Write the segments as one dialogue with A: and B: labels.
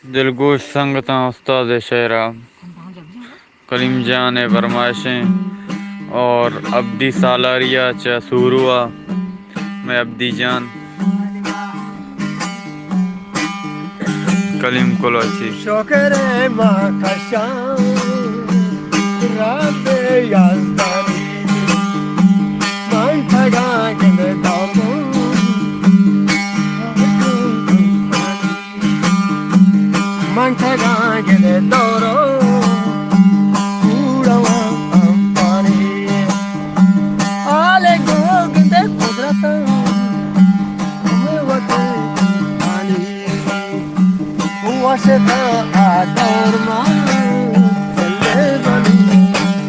A: दिलगोश संगता उस्ताद शेरा कलीम जान फरमाइशें और अब्दी सालारिया चा सूरुआ मैं अब्दी जान कलीम कोलाची
B: शोकरे माकशां राबे यास्तानी मांठगा गंदे दामो मांठगा गंदे दौरो कूड़वा पानी आले गो गंदे कुदरता वते पानी वशता आदर मान चले बनी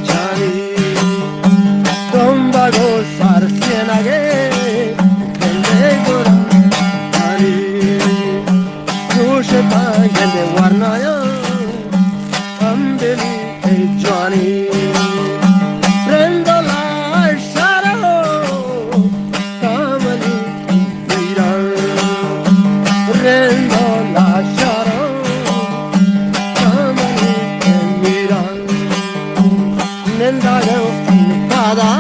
B: चाली तुम बागो सार सेनागे चले गोरा चाली वशता गंदे वरनाया हम दिली जानी रंगला शारो कामली वीरा रंगला शारो कामली वीरा नंदागो कादा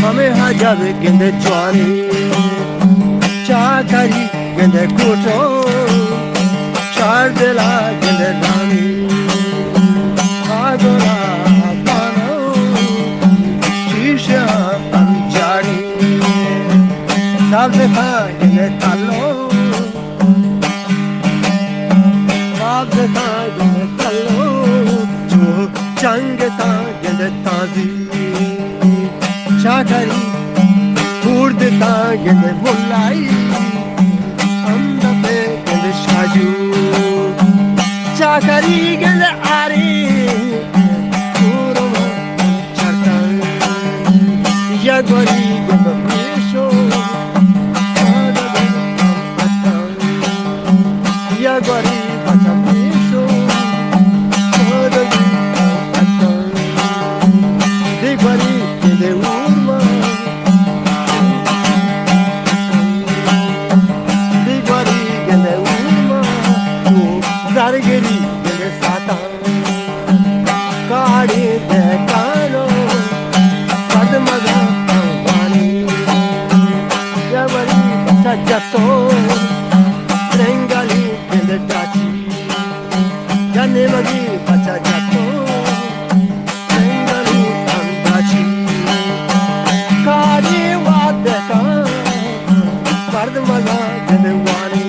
B: हमें हजब गंदे जानी चाकरी गंदे कोटो चार दिला गंदे दानी आगोला पानो शीशा अंजानी साबे खाए तालो साबे खाए तालो जो चंगता गंदे ताजी चाकरी उड़ता गंदे बुलाई अंदे गंदे शाजू चाकरी गंदे आरी पूर्व चरतन यगरी गंदे पेशो यगरी बचा पेशो दिगरी गंदे उर्मा दिगरी गंदे उर्मा दारगिरी गंदे साता काड़ी दे कानो पद्मगा पानी यवरी सज्जतो रेंगाली गंदे टाची जाने लगी बचा जातो रेंगाली अंदाची काड़ी वादे का पद्मगा गंदे वानी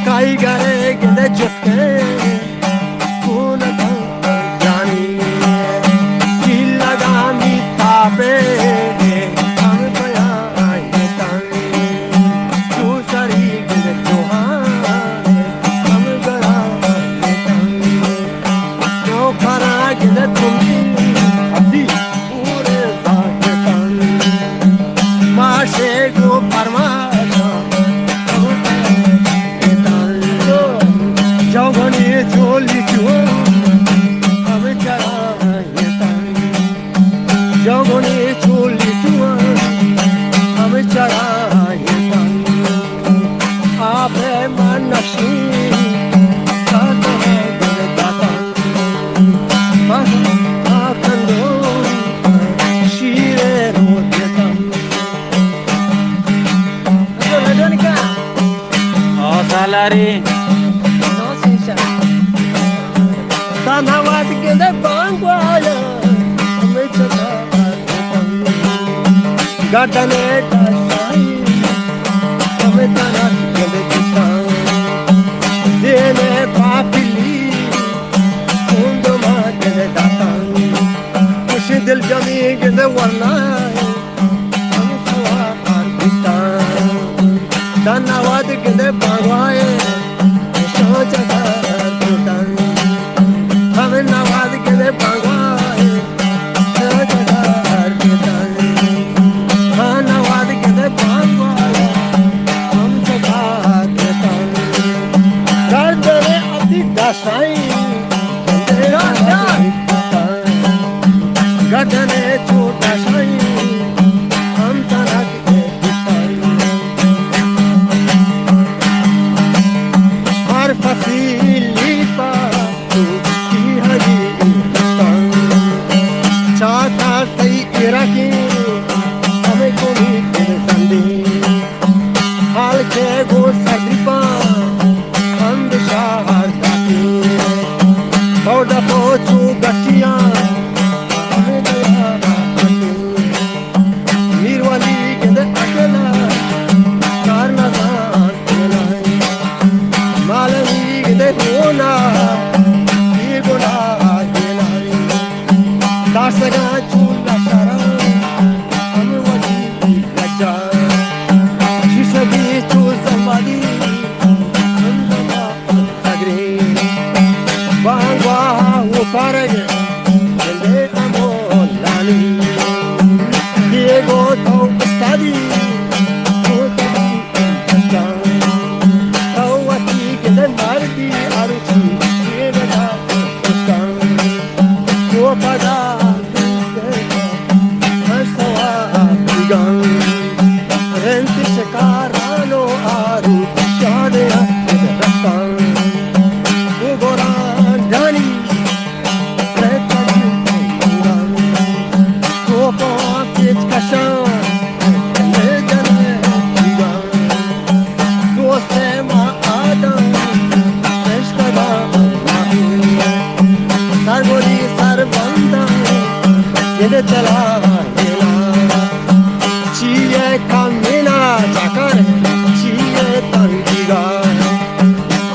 B: काई गरे गंदे चुटके खून का जानी की लगामी तापे हम बया आए तानी तू सरी गंदे चोहाने हम गया आए तानी तो खरा गंदे तुमकी अभी पूरे जाके तानी माशे को फरमाया जौगनी चोली क्यों हम चला जौगनी चोली क्यों हम चला आप मन नशी शीरे रोते
A: salary
B: Tanawat gende bangwala hame chata gadane tasai hame tanat gende kita dene papili undo ma gende data kush dil jami gende warna hame sawa kita tanawat gende bangwala chata Nawaz के भगवान हाँ नवाज के भगवान हम कर दे अति दसाई गदने छोटा साई हम तरह के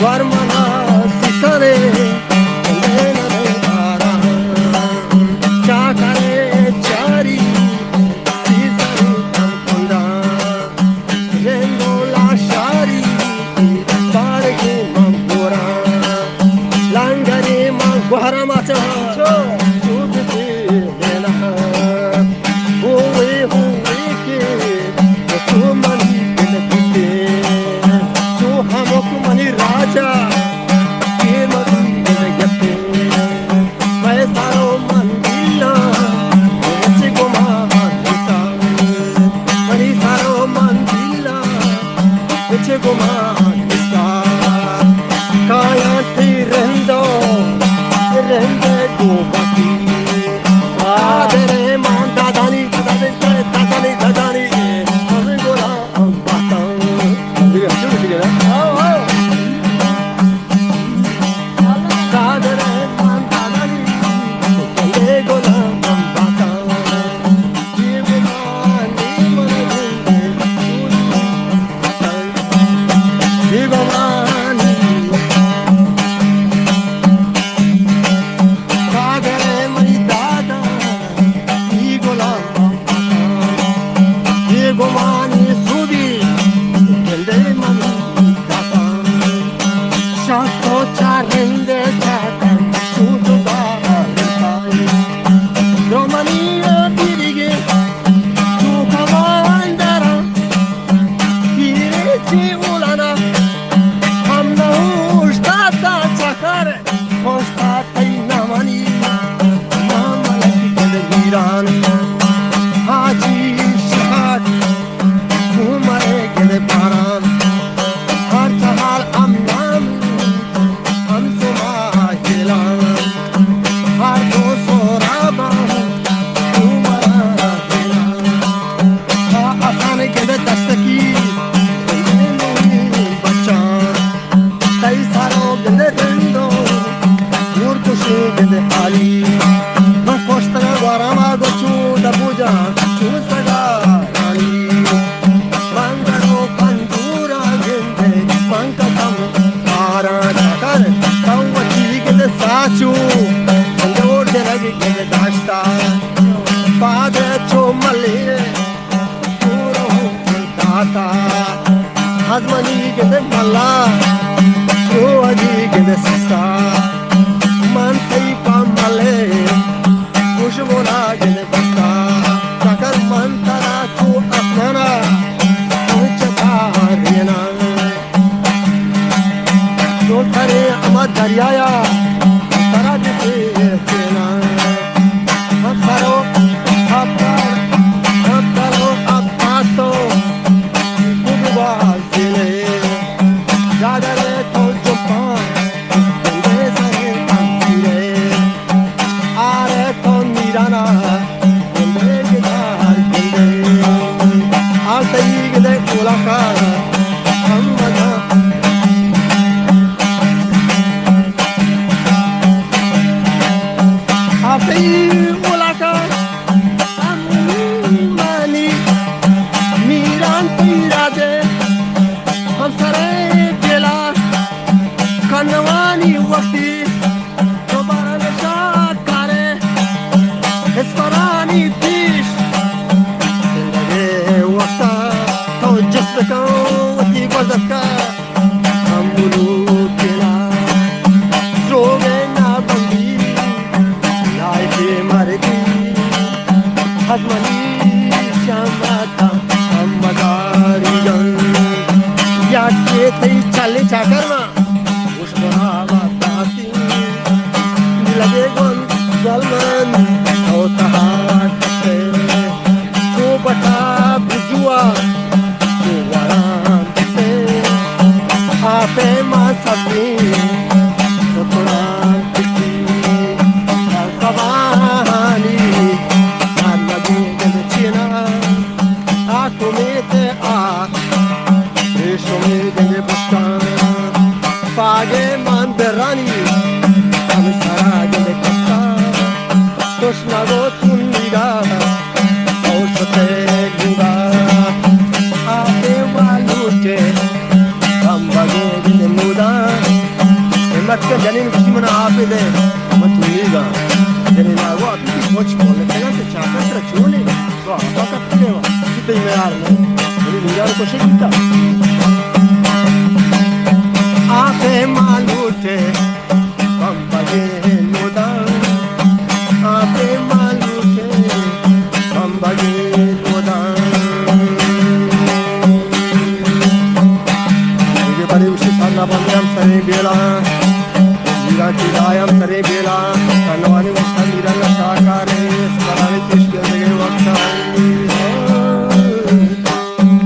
B: Varmana sisare Nare ara Chakare chari Sisare tamkunda Rendo la shari Parge mampura Langare manguhara macha Chubti dena Huwe ke Tu mani kete Tu hamok mani raja Ke mani gete Mai saro mandila Eche goma dita Mani saro mandila Eche goma dita Kaya ti rendo Rende go baki Adere man dadani dadani dadani Hame gola batan Diga şunu diga lan Adere man dadani Hame gola batan Jivani Jivani Kadere mani dada Igola Yegomani sudi Gelde mani dada Şato çarende çatan Şutu da harikay Romaniya birigi Tukavandara Bireci ulana Hamna uçtata çakar Konstata inamani Mamalaki gede giran Haji şahat Kumare gede paran Har çahal amnam Hamsuma gelan Har do soraban Kumara gelan Ha asane gede dastaki Bachan Tay saro gede rendo Urkushi gede hali Ma koştana varama gochu da puja Chusaga rani Mangaro pandura gende Mankatam Ara chakar Tawati gede sachu Andor deragi gede dashta Pade chomali Puro data Hazmani gede malla Chuadi gede sista Mantai pamale Kushmona gede basta Sakar mantara chu apnana Uchata rena Chotare ama daryaya Tara dite tena Haparo Haparo Hapato Kubuwa zile Jadare to jumpan Gende sare antire Are to nirana Gende gidar gende Altai gede ulaka Hammada Altai ulaka Hammani Miran tirade Hamsare gela Kanwani wakti Dobara nishad kare Esparani dish Zindagi wakta To jism ka wati gwarzat ka Hambulu kela Droge na bandi Laife mardi Hazmani shamata Hammadari jan Yakke thai chale chakarma Ushbara batati Lage gon galman Autahat Ko bata bujua Ko waram te Ape ma sabni Kotoram tiki Kavani Arlagi gede china Ako mete a Reshome gede bustan Page man berani Amisara gede kasta Toshnago tunniga Aushote guga Ape walute Ambage gede muda Katkan janin kishi mana ape de matuliga janin ago api ki poch pole tega te chaka tra chole to apa katteva kitai me yaar ne janin nigar ko shekita ape malute bambage loda ape malute bambage loda Pare usi sarna bandam sare bela